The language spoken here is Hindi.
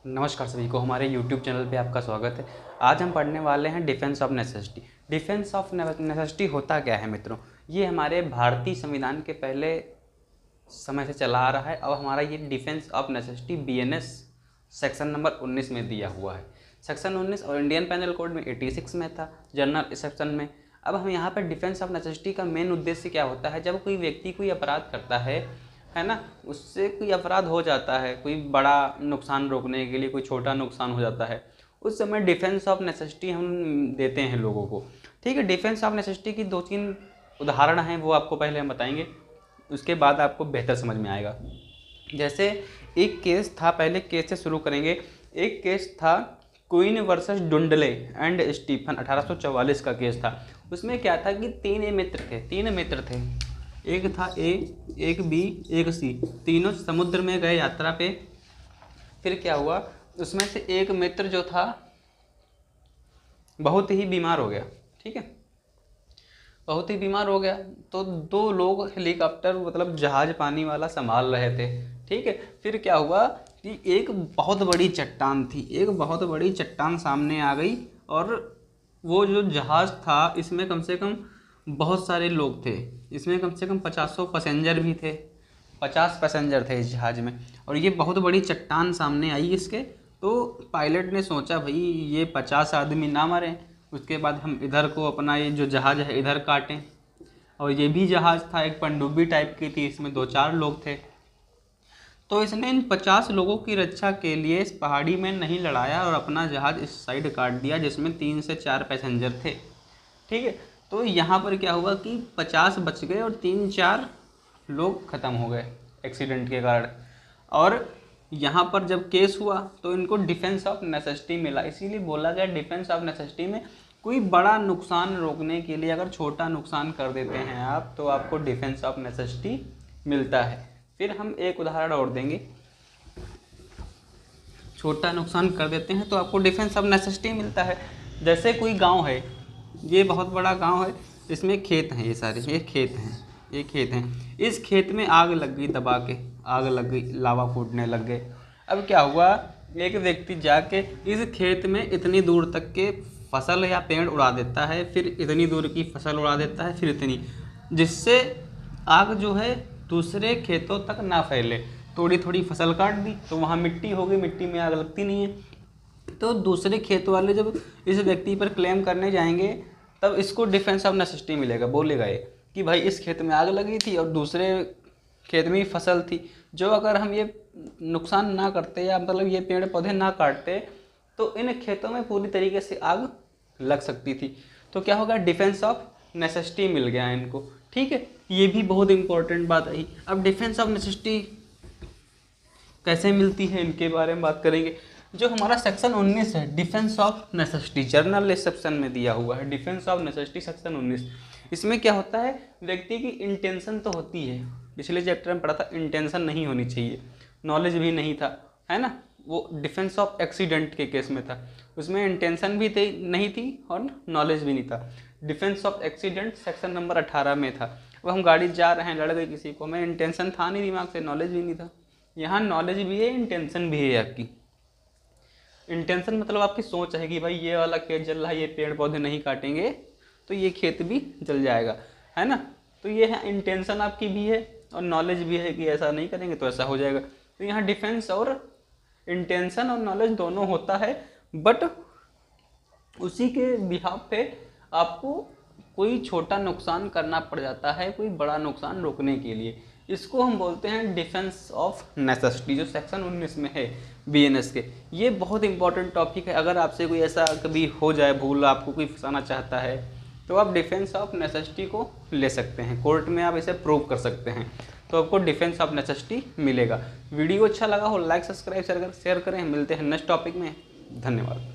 नमस्कार सभी को, हमारे YouTube चैनल पे आपका स्वागत है। आज हम पढ़ने वाले हैं defence of necessity. Defence of necessity होता क्या है मित्रों? ये हमारे भारतीय संविधान के पहले समय से चला आ रहा है। अब हमारा ये defence of necessity BNS section number 19 में दिया हुआ है। सेक्शन 19 और इंडियन पेनल कोड में 86 में था, जनरल सेक्शन में। अब हम यहाँ पर डिफेंस ऑफ नेसेसिटी का मेन उद्देश्य क्या होता है? जब कोई व्यक्ति कोई अपराध करता है ना, उससे कोई अपराध हो जाता है, कोई बड़ा नुकसान रोकने के लिए कोई छोटा नुकसान हो जाता है, उस समय डिफेंस ऑफ नेसेसिटी हम देते हैं लोगों को। ठीक है, डिफेंस ऑफ नेसेसिटी की 2-3 उदाहरण हैं, वो आपको पहले हम बताएंगे, उसके बाद आपको बेहतर समझ में आएगा। जैसे एक केस था, पहले केस से शुरू करेंगे। एक केस था क्वीन वर्सेस डुंडले एंड स्टीफन, 1844 का केस था। उसमें क्या था कि तीन मित्र थे। एक था ए, एक बी, एक सी। तीनों समुद्र में गए यात्रा पे। फिर क्या हुआ, उसमें से एक मित्र जो था बहुत ही बीमार हो गया। ठीक है, बहुत ही बीमार हो गया, तो 2 लोग हेलीकॉप्टर मतलब जहाज पानी वाला संभाल रहे थे। ठीक है, फिर क्या हुआ कि एक बहुत बड़ी चट्टान सामने आ गई, और वो जो जहाज था इसमें कम से कम बहुत सारे लोग थे। इसमें कम से कम 50 पैसेंजर भी थे। 50 पैसेंजर थे इस जहाज में, और ये बहुत बड़ी चट्टान सामने आई इसके। तो पायलट ने सोचा भाई ये 50 आदमी ना मरें, उसके बाद हम इधर को अपना ये जो जहाज है इधर काटें। और ये भी जहाज था, एक पनडुब्बी टाइप की थी, इसमें 2-4 लोग थे। तो इसने इन 50 लोगों की रक्षा के लिए इस पहाड़ी में नहीं लड़ाया और अपना जहाज इस साइड काट दिया, जिसमें 3 से 4 पैसेंजर थे। ठीक है, तो यहाँ पर क्या हुआ कि 50 बच गए और 3-4 लोग ख़त्म हो गए एक्सीडेंट के कारण। और यहाँ पर जब केस हुआ तो इनको डिफेंस ऑफ नेसेसिटी मिला। इसीलिए बोला गया डिफेंस ऑफ नेसेसिटी में कोई बड़ा नुकसान रोकने के लिए अगर छोटा नुकसान कर देते हैं आप, तो आपको डिफेंस ऑफ नेसेसिटी मिलता है। फिर हम एक उदाहरण और देंगे। छोटा नुकसान कर देते हैं तो आपको डिफेंस ऑफ नेसेसिटी मिलता है। जैसे कोई गांव है, ये बहुत बड़ा गांव है, इसमें खेत हैं, ये सारे ये खेत हैं। इस खेत में आग लग गई, दबा के आग लग गई, लावा फूटने लग गए। अब क्या हुआ, एक व्यक्ति जाके इस खेत में इतनी दूर तक के फसल या पेड़ उड़ा देता है, फिर इतनी दूर की फसल उड़ा देता है, फिर इतनी, जिससे आग जो है दूसरे खेतों तक ना फैले। थोड़ी थोड़ी फसल काट दी तो वहाँ मिट्टी हो गई, मिट्टी में आग लगती नहीं है। तो दूसरे खेत वाले जब इस व्यक्ति पर क्लेम करने जाएंगे तब इसको डिफेंस ऑफ नेसेसिटी मिलेगा। बोलेगा ये कि भाई इस खेत में आग लगी थी और दूसरे खेत में फसल थी, जो अगर हम ये नुकसान ना करते या मतलब ये पेड़ पौधे ना काटते तो इन खेतों में पूरी तरीके से आग लग सकती थी। तो क्या होगा, डिफेंस ऑफ नेसेसिटी मिल गया इनको। ठीक है, ये भी बहुत इंपॉर्टेंट बात आई। अब डिफेंस ऑफ नेसेसिटी कैसे मिलती है इनके बारे में बात करेंगे। जो हमारा सेक्शन 19 है defence of necessity, journal section में दिया हुआ है डिफेंस ऑफ नेसेसिटी सेक्शन 19। इसमें क्या होता है, व्यक्ति की इंटेंशन तो होती है, पिछले चैप्टर में पढ़ा था इंटेंशन नहीं होनी चाहिए, नॉलेज भी नहीं था, है ना। वो डिफेंस ऑफ एक्सीडेंट के केस में था, उसमें इंटेंशन भी नहीं थी और नॉलेज भी नहीं था। Defence of accident section number 18 में था। वो हम गाड़ी जा रहे हैं, लड़ गई किसी को, हमें इंटेंशन था नहीं, दिमाग से नॉलेज भी नहीं था। यहाँ नॉलेज भी है, इंटेंशन भी है। आपकी इंटेंशन मतलब आपकी सोच है कि भाई ये वाला खेत जल रहा है, ये पेड़ पौधे नहीं काटेंगे तो ये खेत भी जल जाएगा, है ना। तो ये है इंटेंशन आपकी भी है और नॉलेज भी है कि ऐसा नहीं करेंगे तो ऐसा हो जाएगा। तो यहाँ डिफेंस और इंटेंशन और नॉलेज दोनों होता है, बट उसी के बिहाफ पे आपको कोई छोटा नुकसान करना पड़ जाता है कोई बड़ा नुकसान रोकने के लिए। इसको हम बोलते हैं डिफेंस ऑफ नेसेसिटी, जो सेक्शन 19 में है BNS के। ये बहुत इंपॉर्टेंट टॉपिक है। अगर आपसे कोई ऐसा कभी हो जाए भूल, आपको कोई फंसाना चाहता है, तो आप डिफेंस ऑफ नेसेसिटी को ले सकते हैं, कोर्ट में आप इसे प्रूव कर सकते हैं, तो आपको डिफेंस ऑफ नेसेसिटी मिलेगा। वीडियो अच्छा लगा हो लाइक सब्सक्राइब शेयर करें। मिलते हैं नेक्स्ट टॉपिक में। धन्यवाद।